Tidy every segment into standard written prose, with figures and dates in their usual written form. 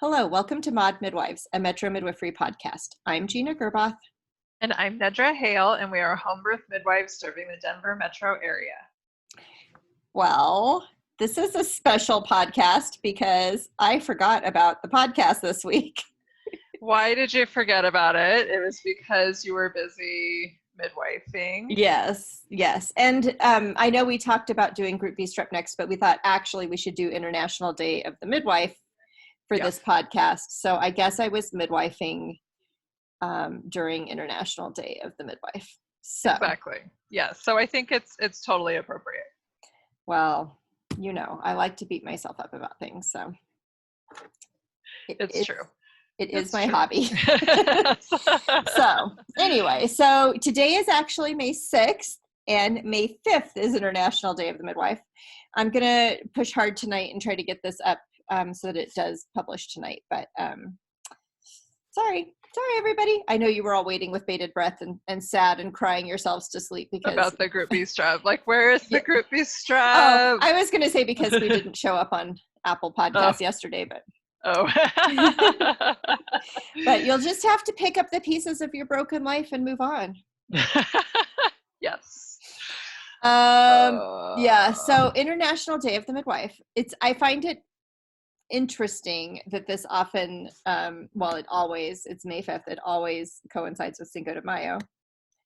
Hello, welcome to Mod Midwives, a Metro Midwifery podcast. I'm Gina Gerboth. And I'm Nedra Hale, and we are home birth midwives serving the Denver metro area. Well, this is a special podcast because I forgot about the podcast this week. Why did you forget about it? It was because you were busy midwifing. Yes. And I know we talked about doing Group B Strep next, but we thought actually we should do International Day of the Midwife for this podcast. So I guess I was midwifing during International Day of the Midwife. So Exactly. Yes. So I think it's totally appropriate. Well, I like to beat myself up about things, so it's true. It is my hobby. So anyway, so today is actually May 6th and May 5th is International Day of the Midwife. I'm going to push hard tonight and try to get this up so that it does publish tonight. But sorry, everybody. I know you were all waiting with bated breath and sad and crying yourselves to sleep because about the Group B Strep. Like, where is the Group B Strep? Oh, I was going to say because we didn't show up on Apple Podcasts yesterday, but but you'll just have to pick up the pieces of your broken life and move on. Yes. Yeah. So International Day of the Midwife. I find it interesting that this often, it's May 5th. It always coincides with Cinco de Mayo.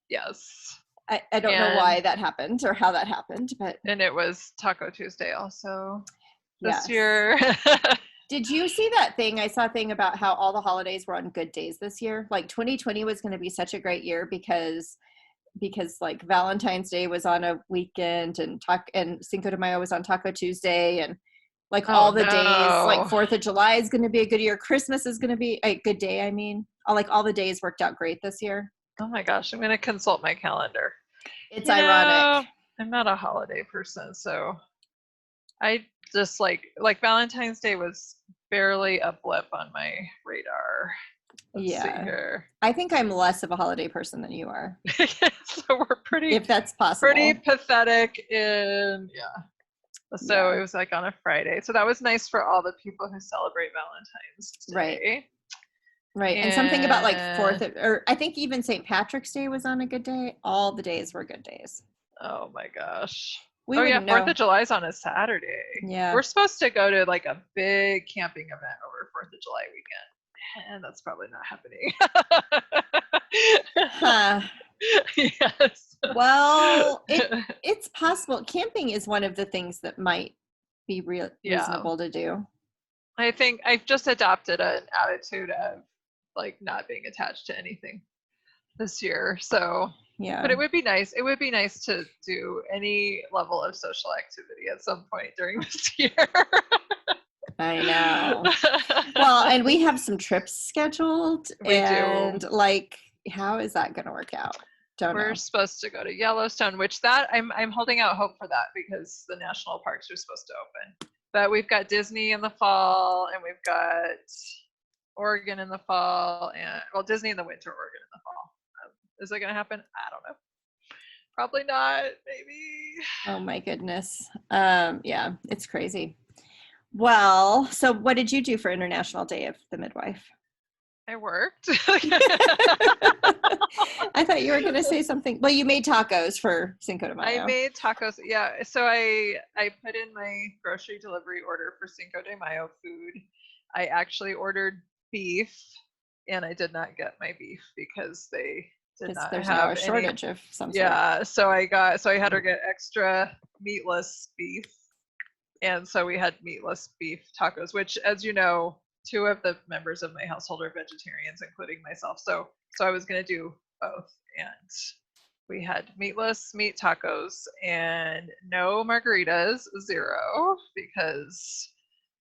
Yes. I don't know why that happened or how that happened, and it was Taco Tuesday also this year. Did you see that thing? I saw a thing about how all the holidays were on good days this year. Like 2020 was going to be such a great year because like Valentine's Day was on a weekend and Cinco de Mayo was on Taco Tuesday and like all the days, like 4th of July is going to be a good year. Christmas is going to be a good day. I mean, all the days worked out great this year. Oh my gosh, I'm going to consult my calendar. It's ironic. I'm not a holiday person, so I just like Valentine's Day was barely a blip on my radar. Let's see here. I think I'm less of a holiday person than you are. So we're pretty, if that's possible, pretty pathetic So it was like on a Friday. So that was nice for all the people who celebrate Valentine's Day. Right. And something about like or I think even St. Patrick's Day was on a good day. All the days were good days. Oh my gosh. 4th of July is on a Saturday. Yeah. We're supposed to go to like a big camping event over 4th of July weekend. And that's probably not happening. Yes. Well, it's possible. Camping is one of the things that might be reasonable to do. I think I've just adopted an attitude of like not being attached to anything this year. So but it would be nice. It would be nice to do any level of social activity at some point during this year. I know. Well, and we have some trips scheduled. We do. Like, how is that going to work out? We're supposed to go to Yellowstone, which I'm holding out hope for that because the national parks are supposed to open. But we've got Disney in the fall, and we've got Oregon in the fall, and Disney in the winter, Oregon in the fall. Is it going to happen? I don't know. Probably not. Maybe. Oh my goodness. Yeah, it's crazy. Well, so what did you do for International Day of the Midwife? I worked. I thought you were going to say something. Well, you made tacos for Cinco de Mayo. I made tacos. Yeah. So I put in my grocery delivery order for Cinco de Mayo food. I actually ordered beef, and I did not get my beef because they did not there's have no shortage of some sort. Yeah. So I had to get extra meatless beef. And so we had meatless beef tacos, which, as you know, 2 of the members of my household are vegetarians, including myself. So I was going to do both. And we had meatless meat tacos and no margaritas, 0, because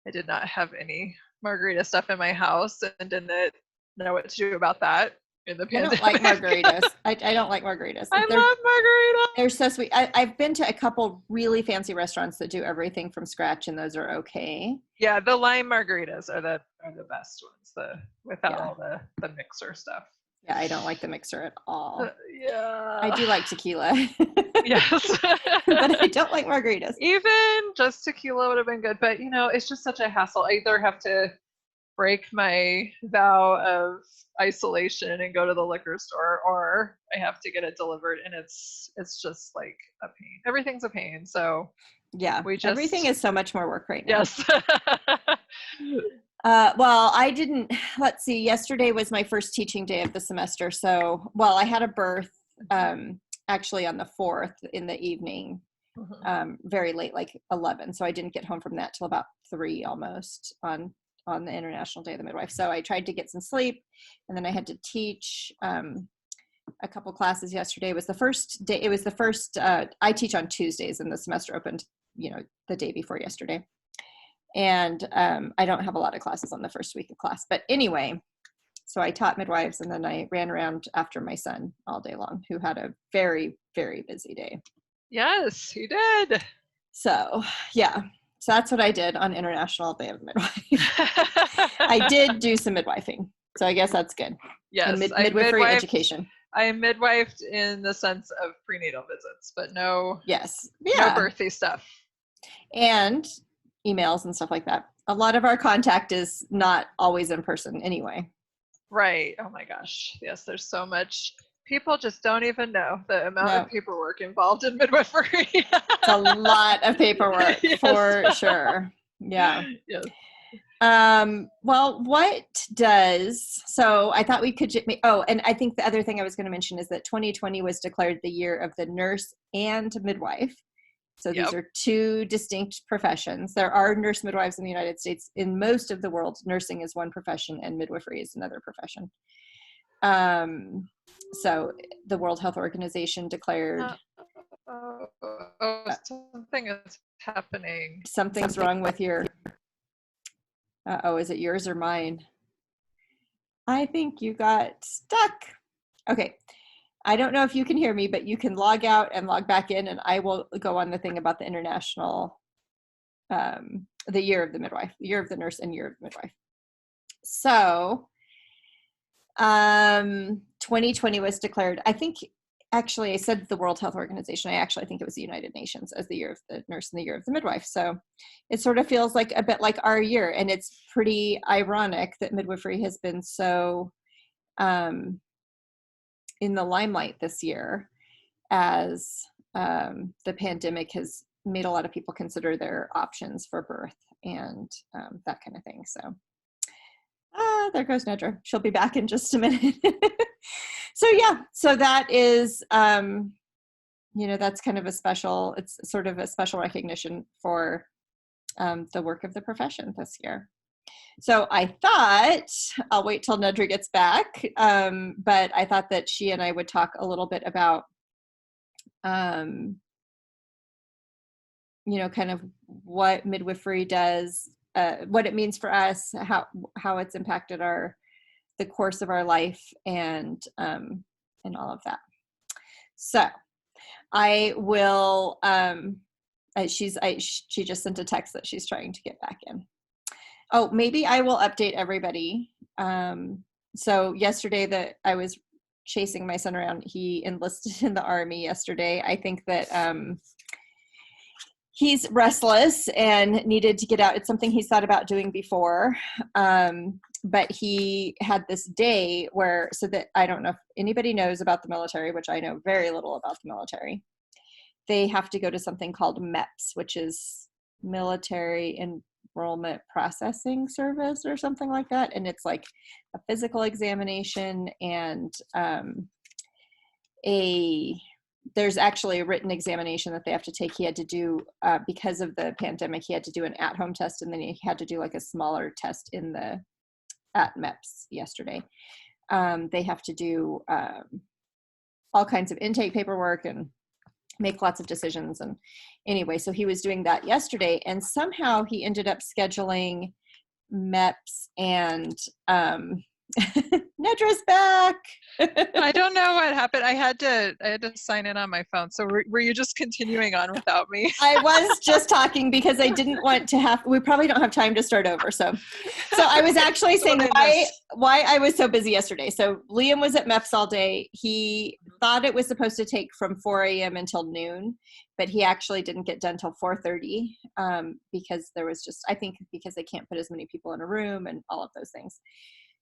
I did not have any margarita stuff in my house and didn't know what to do about that. In the pandemic. I don't like margaritas. I don't like margaritas. I love margaritas. They're so sweet. I've been to a couple really fancy restaurants that do everything from scratch, and those are okay. Yeah, the lime margaritas are the best ones. Without all the mixer stuff. Yeah, I don't like the mixer at all. Yeah. I do like tequila. Yes. But I don't like margaritas. Even just tequila would have been good, but it's just such a hassle. I either have to break my vow of isolation and go to the liquor store, or I have to get it delivered, and it's just like a pain. Everything's a pain. So Yeah, we everything just is so much more work right now. yes. Well, I didn't, let's see, yesterday was my first teaching day of the semester. So, well, I had a birth actually on the 4th in the evening, very late, like 11. So I didn't get home from that till about 3 almost on the International Day of the Midwife. So I tried to get some sleep, and then I had to teach a couple classes yesterday. It was the first day. It was the first, I teach on Tuesdays, and the semester opened, the day before yesterday. And I don't have a lot of classes on the first week of class. But anyway, so I taught midwives, and then I ran around after my son all day long, who had a very, very busy day. Yes, he did. So, yeah. So that's what I did on International Day of the Midwife. I did do some midwifing. So I guess that's good. Yes, and midwifery education. I am midwifed in the sense of prenatal visits, but no, yes, no birthy stuff. And emails and stuff like that. A lot of our contact is not always in person anyway. Right. Oh my gosh. Yes, there's so much. People just don't even know the amount of paperwork involved in midwifery. It's a lot of paperwork for sure. Yeah. Yes. Well, so I thought we could, and I think the other thing I was going to mention is that 2020 was declared the year of the nurse and midwife. So these are two distinct professions. There are nurse midwives in the United States. In most of the world, nursing is one profession and midwifery is another profession. So the World Health Organization declared something is happening. Something's wrong with your, is it yours or mine? I think you got stuck. Okay. I don't know if you can hear me, but you can log out and log back in, and I will go on the thing about the international, the year of the midwife, year of the nurse and year of the midwife. So 2020 was declared, I think, actually I said the World Health Organization. I actually think it was the United Nations as the year of the nurse and the year of the midwife. So it sort of feels like a bit like our year, and it's pretty ironic that midwifery has been so in the limelight this year, as the pandemic has made a lot of people consider their options for birth and that kind of thing. So there goes Nedra. She'll be back in just a minute. So yeah, so that is, that's kind of it's sort of a special recognition for the work of the profession this year. So I thought, I'll wait till Nedra gets back, but I thought that she and I would talk a little bit about, kind of what midwifery does, what it means for us, how it's impacted the course of our life, and all of that. So I will, she just sent a text that she's trying to get back in. Oh, maybe I will update everybody. So yesterday that I was chasing my son around, he enlisted in the Army yesterday. I think that he's restless and needed to get out. It's something he's thought about doing before. But he had this day so that I don't know if anybody knows about the military, which I know very little about the military. They have to go to something called MEPS, which is Military Enrollment Processing Service or something like that. And it's like a physical examination and there's actually a written examination that they have to take. He had to do, because of the pandemic, he had to do an at-home test, and then he had to do like a smaller test at MEPS yesterday. They have to do all kinds of intake paperwork and make lots of decisions. And anyway, so he was doing that yesterday, and somehow he ended up scheduling MEPS and Nedra's back. I don't know what happened. I had to sign in on my phone. So were you just continuing on without me? I was just talking because I didn't want to we probably don't have time to start over. So I was actually saying why I was so busy yesterday. So Liam was at MEPS all day. He thought it was supposed to take from 4 a.m. until noon, but he actually didn't get done till 4:30 because there was just, I think because they can't put as many people in a room and all of those things.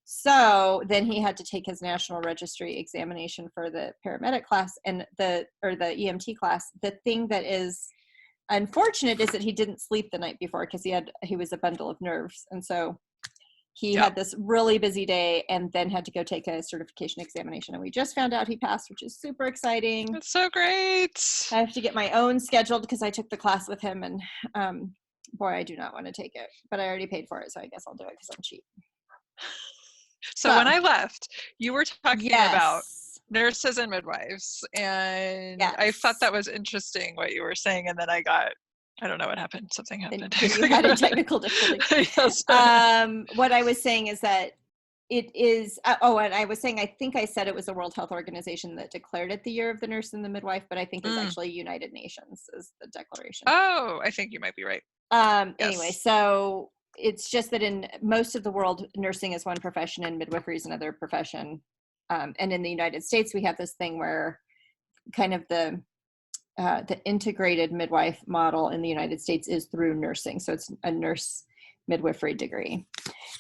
So then he had to take his national registry examination for the paramedic class and the EMT class. The thing that is unfortunate is that he didn't sleep the night before because he was a bundle of nerves. And so he had this really busy day and then had to go take a certification examination. And we just found out he passed, which is super exciting. It's so great. I have to get my own scheduled because I took the class with him, and boy, I do not want to take it, but I already paid for it. So I guess I'll do it because I'm cheap. So when I left, you were talking about Yes. nurses and midwives, and Yes. I thought that was interesting what you were saying, and then I don't know what happened. Something happened. Then you had a technical difficulty. Yes. What I was saying is that it is, and I was saying, I think I said it was the World Health Organization that declared it the year of the nurse and the midwife, but I think it's actually United Nations is the declaration. Oh, I think you might be right. Anyway, so it's just that in most of the world, nursing is one profession and midwifery is another profession. And in the United States, we have this thing where kind of the integrated midwife model in the United States is through nursing. So it's a nurse midwifery degree.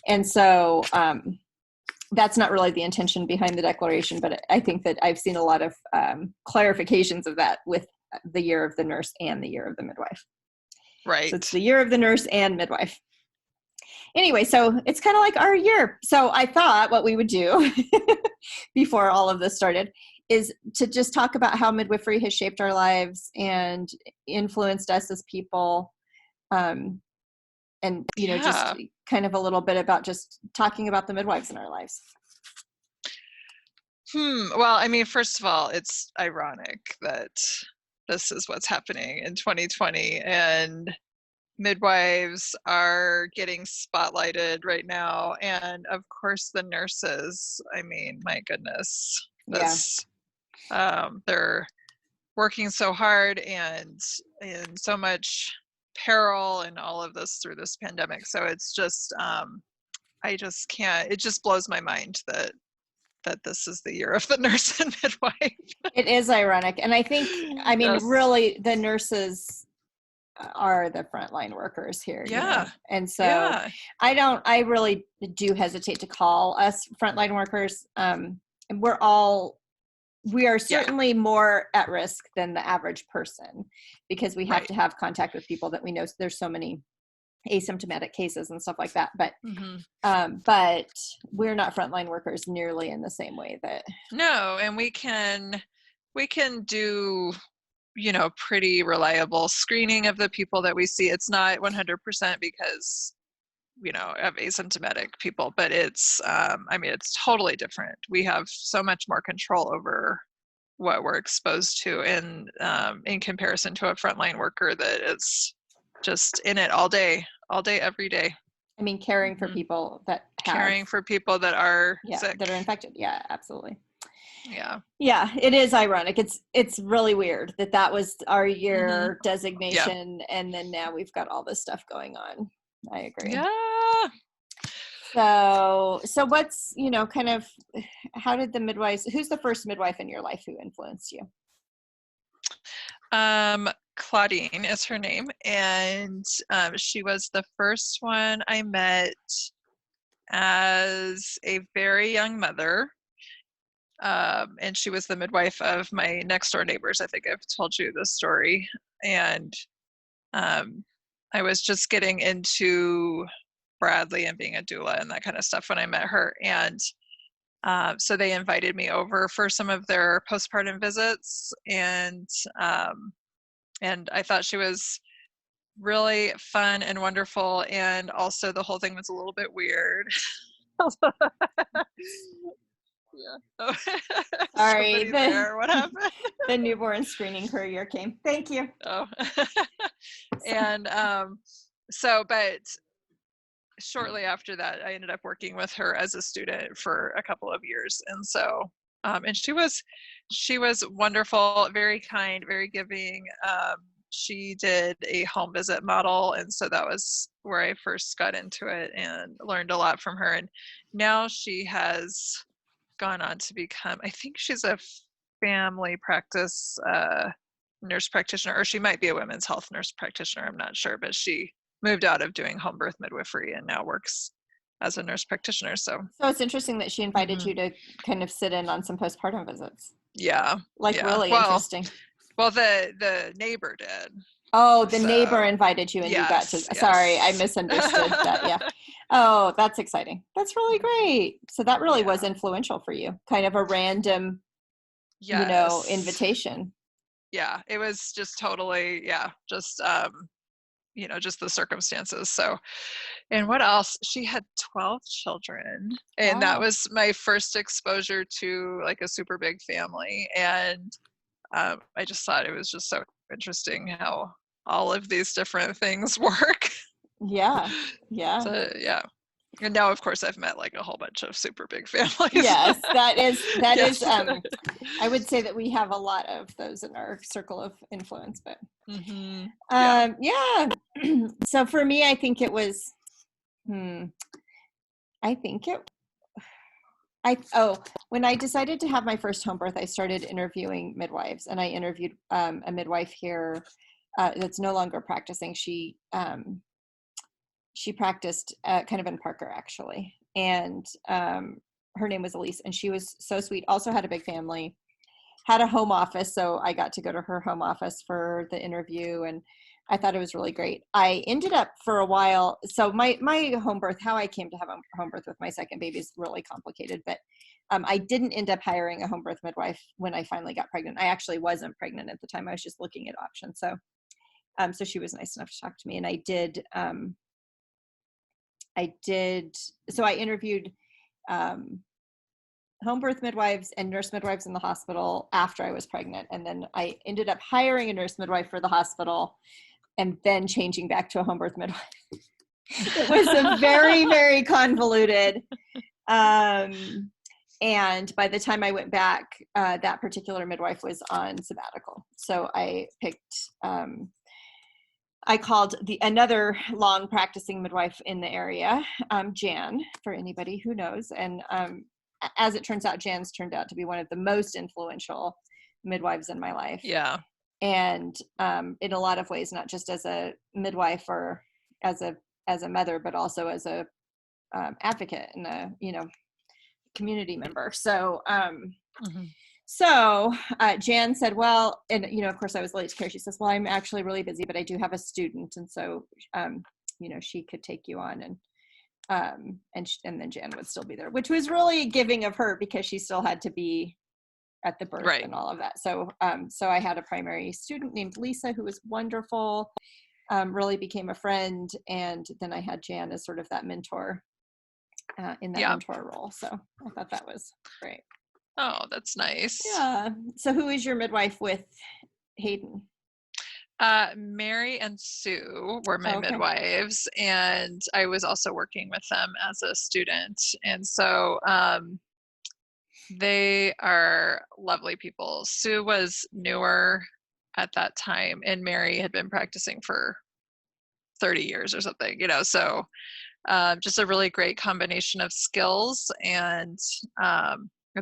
And so that's not really the intention behind the declaration, but I think that I've seen a lot of clarifications of that with the year of the nurse and the year of the midwife. Right. So it's the year of the nurse and midwife. Anyway, so it's kind of like our year. So I thought what we would do before all of this started is to just talk about how midwifery has shaped our lives and influenced us as people. And, just kind of a little bit about just talking about the midwives in our lives. Well, I mean, first of all, it's ironic that this is what's happening in 2020, and midwives are getting spotlighted right now, and of course the nurses. I mean, my goodness, they're working so hard and in so much peril and all of this through this pandemic. So it's just I just can't, it just blows my mind that this is the year of the nurse and midwife. It is ironic. And I think, really the nurses are the frontline workers here. And so I really do hesitate to call us frontline workers. And we are certainly more at risk than the average person because we have to have contact with people that we know. There's so many asymptomatic cases and stuff like that, but we're not frontline workers nearly in the same way that. No, and we can do pretty reliable screening of the people that we see. It's not 100% because of asymptomatic people, but it's it's totally different. We have so much more control over what we're exposed to in comparison to a frontline worker that is just in it all day, every day. I mean, caring for people that are sick, that are infected. Yeah, absolutely. Yeah, it is ironic. It's really weird that was our year designation, and then now we've got all this stuff going on. I agree. So what's kind of, how did the midwives? Who's the first midwife in your life who influenced you? Claudine is her name, and she was the first one I met as a very young mother. And she was the midwife of my next door neighbors. I think I've told you this story. And I was just getting into Bradley and being a doula and that kind of stuff when I met her. And so they invited me over for some of their postpartum visits. And I thought she was really fun and wonderful. And also the whole thing was a little bit weird. Yeah. Sorry. What happened? The newborn screening courier came. Thank you. Oh. And but shortly after that, I ended up working with her as a student for a couple of years. And so, and she was wonderful, very kind, very giving. She did a home visit model. And so that was where I first got into it and learned a lot from her. And now she has gone on to become, I think she's a family practice nurse practitioner, or she might be a women's health nurse practitioner. I'm not sure, but she moved out of doing home birth midwifery and now works as a nurse practitioner. So it's interesting that she invited you to kind of sit in on some postpartum visits. Yeah. Like really interesting. Well, the neighbor did. Oh, the neighbor invited you and you got to, sorry, I misunderstood that. Yeah. Oh, that's exciting. That's really great. So that really was influential for you. Kind of a random, invitation. Yeah. It was just totally, just, just the circumstances. So, and what else? She had 12 children, and that was my first exposure to like a super big family. And I just thought it was just so interesting how all of these different things work. Yeah. Yeah. So, yeah. And now, of course, I've met like a whole bunch of super big families. Yes, that is, I would say that we have a lot of those in our circle of influence, but So for me, I think it was, when I decided to have my first home birth, I started interviewing midwives, and I interviewed a midwife here that's no longer practicing. She practiced kind of in Parker, actually, and her name was Elise, and she was so sweet. Also had a big family, had a home office, so I got to go to her home office for the interview, and I thought it was really great. I ended up for a while, so my home birth, how I came to have a home birth with my second baby is really complicated, but I didn't end up hiring a home birth midwife when I finally got pregnant. I actually wasn't pregnant at the time. I was just looking at options. So so she was nice enough to talk to me, and I interviewed home birth midwives and nurse midwives in the hospital after I was pregnant. And then I ended up hiring a nurse midwife for the hospital and then changing back to a home birth midwife. It was a very, very convoluted. And by the time I went back, that particular midwife was on sabbatical. So I picked, I called another long practicing midwife in the area, Jan, for anybody who knows. And as it turns out, Jan's turned out to be one of the most influential midwives in my life. Yeah. And in a lot of ways, not just as a midwife or as a mother, but also as a advocate and a community member. So Jan said, well, and of course I was late to care. She says, well, I'm actually really busy, but I do have a student, and so she could take you on, and then Jan would still be there, which was really giving of her because she still had to be at the birth and all of that. So I had a primary student named Lisa who was wonderful, really became a friend, and then I had Jan as sort of that mentor in that mentor role. So I thought that was great. Oh, that's nice. Yeah. So who is your midwife with Hayden? Mary and Sue were my midwives, and I was also working with them as a student. And so they are lovely people. Sue was newer at that time, and Mary had been practicing for 30 years or something, so just a really great combination of skills. And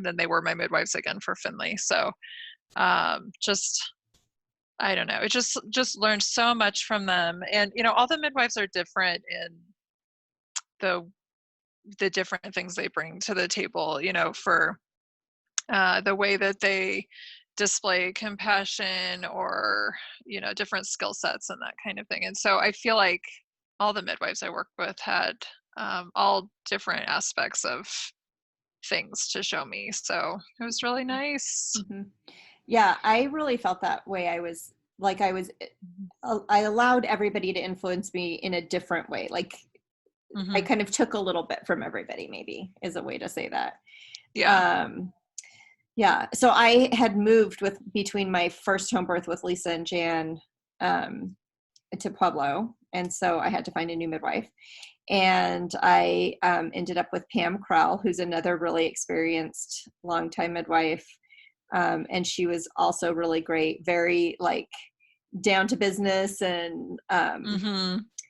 then they were my midwives again for Finley. So I don't know. It just learned so much from them. And, all the midwives are different in the different things they bring to the table, for the way that they display compassion or, different skill sets and that kind of thing. And so I feel like all the midwives I worked with had all different aspects of things to show me. So it was really nice. Mm-hmm. Yeah, I really felt that way. I allowed everybody to influence me in a different way. Like I kind of took a little bit from everybody, maybe is a way to say that. Yeah. So I had moved between my first home birth with Lisa and Jan to Pueblo. And so I had to find a new midwife. And I ended up with Pam Krell, who's another really experienced longtime midwife. And she was also really great, very down to business, and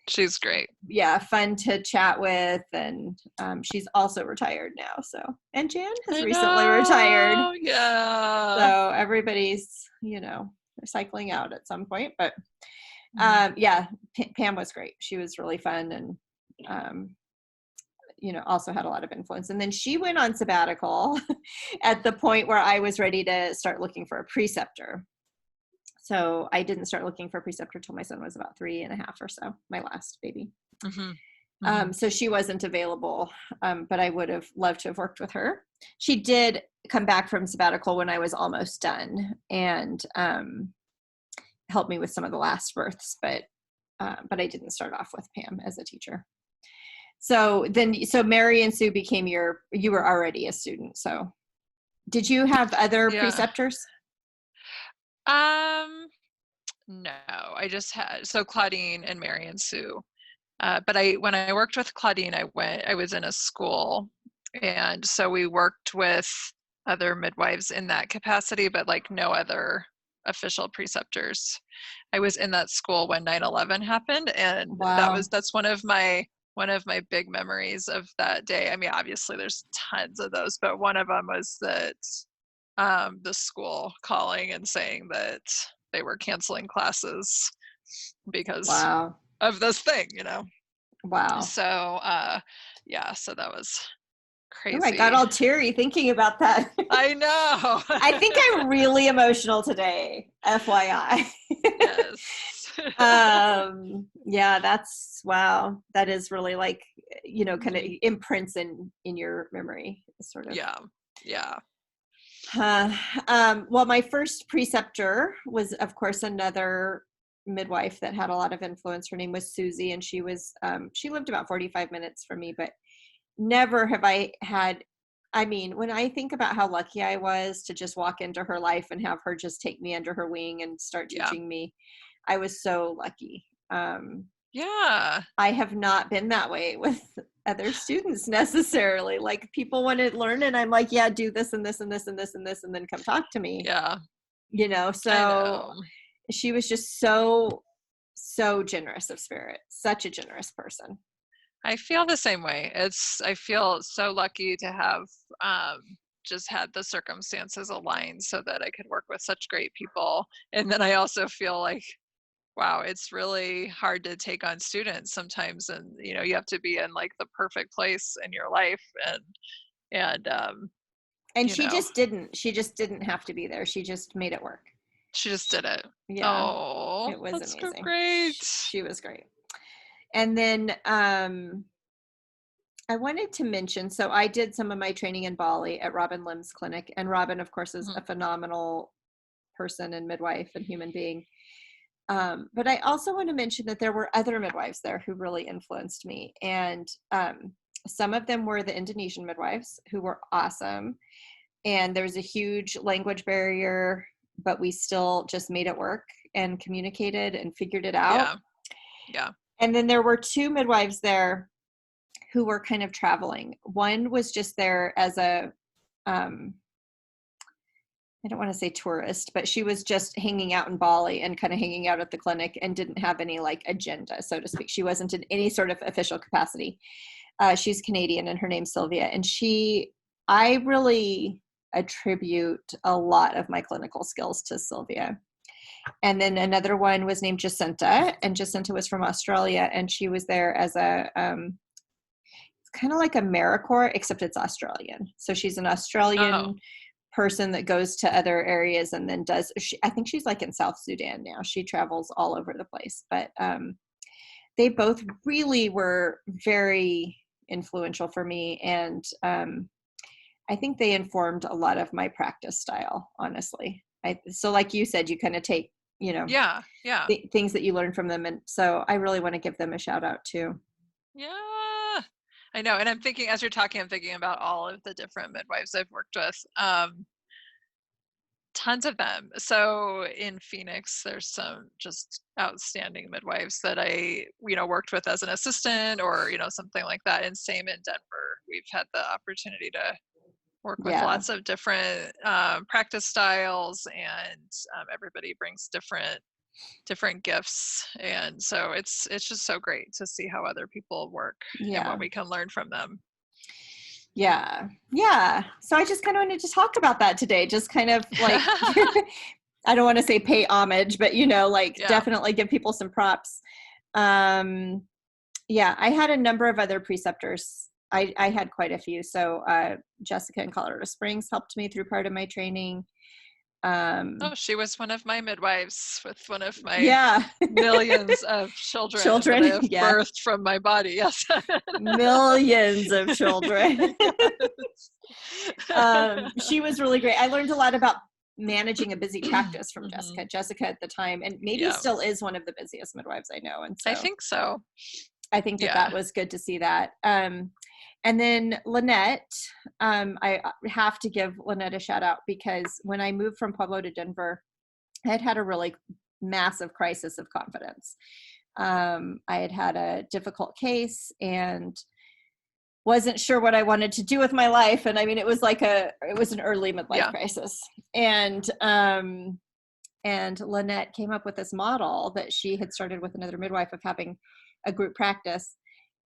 she's great. Yeah, fun to chat with, and she's also retired now. So, and Jan has recently retired. Yeah. So everybody's, cycling out at some point. But Mhm. yeah, Pam was great. She was really fun, and also had a lot of influence. And then she went on sabbatical at the point where I was ready to start looking for a preceptor. So I didn't start looking for a preceptor till my son was about 3.5 or so, my last baby. Mhm. Mhm. So she wasn't available, but I would have loved to have worked with her. She did come back from sabbatical when I was almost done, and helped me with some of the last births, but I didn't start off with Pam as a teacher. So Mary and Sue became you were already a student. So did you have other Yeah. preceptors? Um, no, I just had so Claudine and Mary and Sue. But when I worked with Claudine, I was in a school, and so we worked with other midwives in that capacity, but like no other official preceptors. I was in that school when 9/11 happened, and Wow. that's one of my big memories of that day. I mean, obviously there's tons of those, but one of them was that the school calling and saying that they were canceling classes because Wow. of this thing. Wow. So yeah, so that was Oh, I got crazy. all teary thinking about that. I know. I think I'm really emotional today, FYI. Yes. Yeah, that's wow. That is really like, kind of Mhm. imprints in your memory, sort of. Yeah. Yeah. Uh, well, my first preceptor was, of course, another midwife that had a lot of influence. Her name was Susie, and she lived about 45 minutes from me, but never have I had. I mean, when I think about how lucky I was to just walk into her life and have her just take me under her wing and start Yeah. teaching me, I was so lucky. Yeah. I have not been that way with other students necessarily. Like, people want to learn, and I'm like, yeah, do this and this and this and this and this, and then come talk to me. Yeah. I So know. she was just so generous of spirit, such a generous person. I feel the same way. I feel so lucky to have just had the circumstances aligned so that I could work with such great people. And then I also feel like, wow, it's really hard to take on students sometimes, and you have to be in like the perfect place in your life, and And you know she just didn't have to be there. She just made it work. she just did it. Yeah, Oh, it was that's so amazing. great. She was great. And then I wanted to mention, so I did some of my training in Bali at Robin Lim's clinic, and Robin, of course, is Mhm. a phenomenal person and midwife and human being. But I also want to mention that there were other midwives there who really influenced me, and some of them were the Indonesian midwives who were awesome. And there's a huge language barrier, but we still just made it work and communicated and figured it out. Yeah. Yeah. And then there were two midwives there who were kind of traveling. One was just there as a um, I don't want to say tourist, but she was just hanging out in Bali and kind of hanging out at the clinic and didn't have any like agenda, so to speak. She wasn't in any sort of official capacity. She's Canadian, and her name's Sylvia. And I really attribute a lot of my clinical skills to Sylvia. And then another one was named Jacinta, and Jacinta was from Australia, and she was there as it's kind of like AmeriCorps, except it's Australian. So she's an Oh. Australian person that goes to other areas and then I think she's like in South Sudan now. She travels all over the place. But they both really were very influential for me. And I think they informed a lot of my practice style, honestly. So like you said, you kind of take, Yeah. Yeah. things that you learn from them. And so I really want to give them a shout out too. Yeah. I know. And as you're talking, I'm thinking about all of the different midwives I've worked with. Tons of them. So in Phoenix, there's some just outstanding midwives that I worked with as an assistant or, something like that. And same in Denver. We've had the opportunity to work with Yeah. lots of different practice styles, and everybody brings different gifts. And so it's just so great to see how other people work and what Yeah. we can learn from them. Yeah. Yeah. So I just kind of wanted to talk about that today. Just kind of like, I don't want to say pay homage, but like Yeah. definitely give people some props. Yeah, I had a number of other preceptors. I had quite a few. So Jessica in Colorado Springs helped me through part of my training. Oh, she was one of my midwives with one of my Yeah, millions of children that I children. have Yeah, birthed from my body. Yes. millions of children. Yes. She was really great. I learned a lot about managing a busy practice from Mhm. Jessica at the time, and maybe Yeah, still is one of the busiest midwives I know. And I so think so. I think that Yeah. that was good to see that. And then Lynette, I have to give Lynette a shout out because when I moved from Pueblo to Denver, I had had a really massive crisis of confidence. I had had a difficult case and wasn't sure what I wanted to do with my life. And I mean, it was an early midlife Yeah. crisis. And Lynette came up with this model that she had started with another midwife of having a group practice.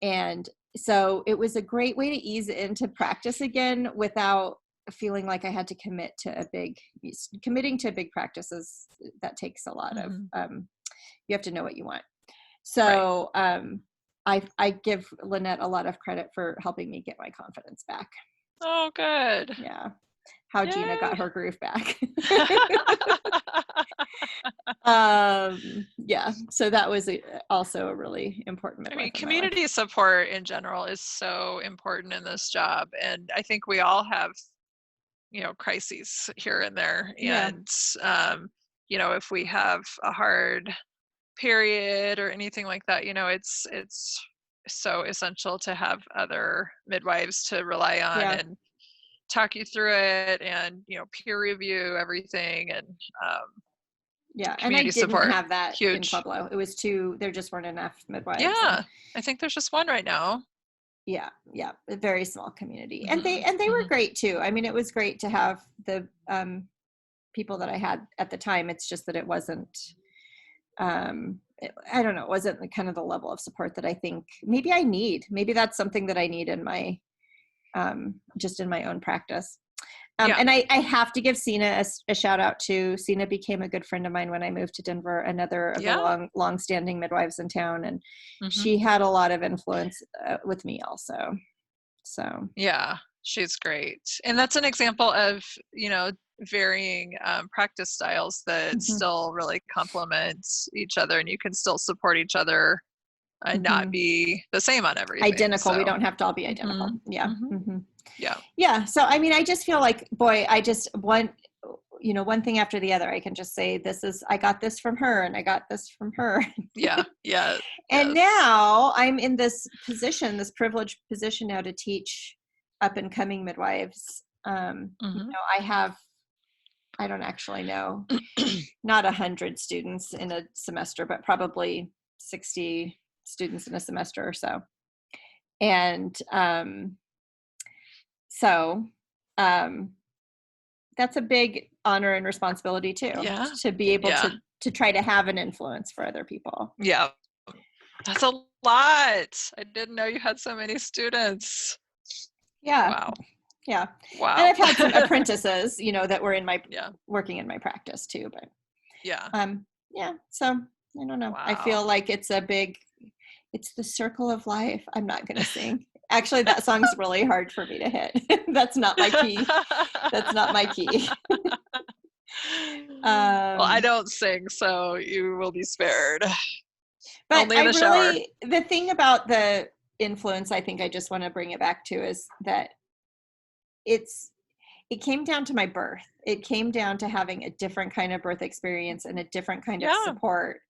And so it was a great way to ease into practice again without feeling like I had to committing to big practices. That takes a lot of, Mhm. you have to know what you want. Right. So I give Lynette a lot of credit for helping me get my confidence back. Oh, good. Yeah. How Gina got Yay. her groove back. Yeah. So that was also a really important I mean, midwife in my life. community support in general is so important in this job. And I think we all have, crises here and there. Yeah. And, if we have a hard period or anything like that, it's so essential to have other midwives to rely on Yeah. and talk you through it and, peer review everything and Yeah. And I community didn't support. have that in Huge. Pueblo. There just weren't enough midwives. And Yeah. I think there's just one right now. yeah, a very small community. And Hmm. they were Hmm. great too. I mean, it was great to have the people that I had at the time. It's just that it wasn't I don't know, it wasn't the kind of the level of support that I think maybe I need. Maybe that's something that I need in my just in my own practice. Yeah. And I have to give Sina a shout out too. Sina became a good friend of mine when I moved to Denver, another of Yeah. the long-standing midwives in town. And Hmm. she had a lot of influence with me also. So, Yeah. She's great. And that's an example of, varying practice styles that mhm, still really complement each other and you can still support each other and not mhm. be the same on everything. Identical. We So, don't have to all be hmm. identical. Yeah. Hmm. Yeah. Yeah. So, I mean, I just feel like, boy, I just want, one thing after the other. I can just say, I got this from her and I got this from her. Yeah. Yeah. And Yes. now I'm in this privileged position now to teach up and coming midwives. Hmm. I don't actually know, not 100 students in a semester, but probably 60 students in a semester or so. And so um, that's a big honor and responsibility too, Yeah. to be able Yeah. to try to have an influence for other people. Yeah. That's a lot. I didn't know you had so many students. Yeah. Wow. Yeah. And Wow. I've had some apprentices, that were Yeah. working in my practice too, but Yeah. yeah. So I don't know. I Wow. feel like it's the circle of life. I'm not going to sing. Actually, that song's really hard for me to hit. That's not my key. That's not my key. Well, I Um, don't sing, so you will be spared. but Only in the shower. the thing about the influence, I think I just want to bring it back to is that it came down to my birth. It came down to having a different kind of birth experience and a different kind of Yeah. support.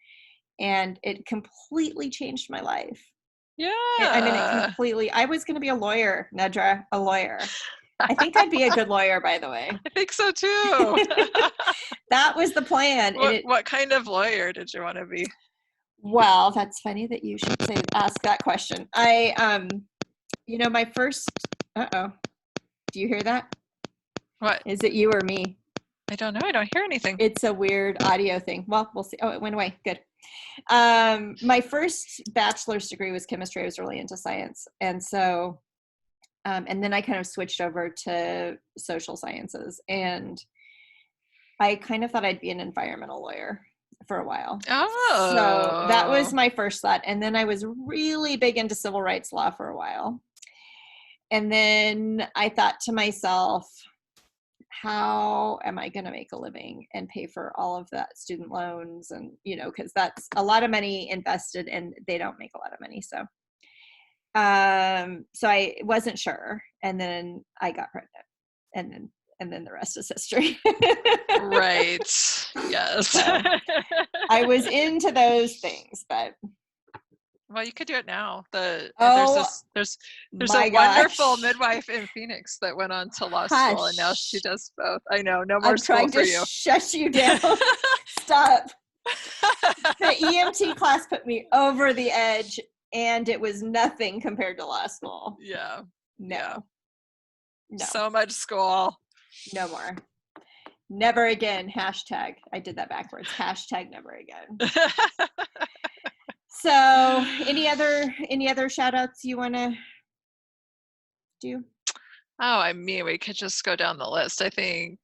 And it completely changed my life. I mean, Yeah. I was going to be a lawyer, Nedra, a lawyer. I think I'd be a good lawyer, by the way. I think so too. That was the plan. What kind of lawyer did you want to be? Well, that's funny that you should ask that question. My first, uh-oh, do you hear that? What? Is it you or me? I don't know. I don't hear anything. It's a weird audio thing. Well, we'll see. Oh, it went away. Good. My first bachelor's degree was chemistry. I was really into science. And so, and then I kind of switched over to social sciences. And I kind of thought I'd be an environmental lawyer for a while. So that was Oh. my first thought. And then I was really big into civil rights law for a while. And then I thought to myself, how am I going to make a living and pay for all of that student loans? And, you know, because that's a lot of money invested and they don't make a lot of money. So I wasn't sure. And then I got pregnant, and then the rest is history. Right. Yes. So I was into those things, but well, you could do it now. There's oh a my wonderful gosh, midwife in Phoenix that went on to law school, and now she hush. does both. I know, no more I'm school trying for to you. shush you down. Stop. The EMT class put me over the edge, and it was nothing compared to law school. Yeah. No. Yeah. No. So much school. No more. Never again. Hashtag. I did that backwards. Hashtag never again. So any other shout outs you want to do? Oh, I mean, we could just go down the list. I think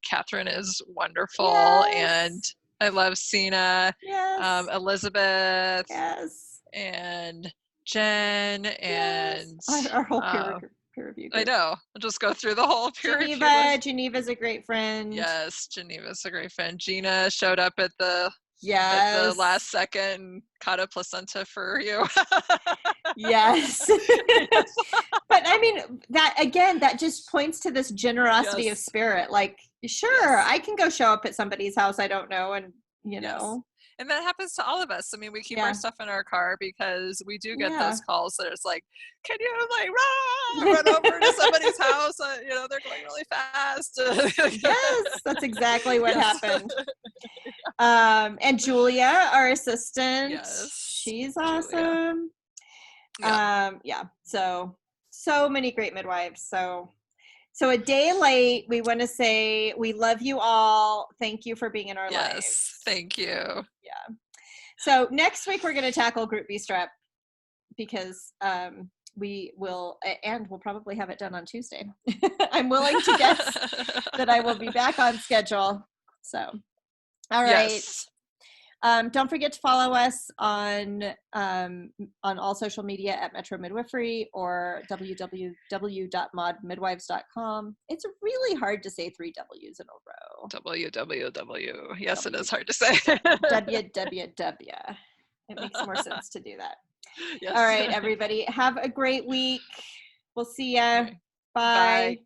Catherine is wonderful, Yes. and I love Sina, Yes. Elizabeth, Yes. and Jen, and Our whole peer review group. I know. I'll just go through the whole peer review list. Geneva's a great friend. Yes, Geneva's a great friend. Gina showed up at the last second and caught a placenta for you. Yes. But I mean, that just points to this generosity of spirit. Like, sure, I can go show up at somebody's house I don't know, and you know. And that happens to all of us. I mean, we keep our stuff in our car because we do get those calls that it's like, can you like run over to somebody's house? You know, they're going really fast. Yes, that's exactly what happened. And Julia, our assistant, she's awesome. Yeah. So many great midwives. So a day late, we want to say we love you all. Thank you for being in our lives. Yes, thank you. Yeah. So next week we're going to tackle Group B strep because we will, and we'll probably have it done on Tuesday. I'm willing to guess that I will be back on schedule. So, all right. Yes. Don't forget to follow us on all social media at Metro Midwifery or www.modmidwives.com. It's really hard to say 3 W's in a row. www. Yes, it is hard to say. www. It makes more sense to do that. Yes. All right, everybody. Have a great week. We'll see ya. Bye. Bye.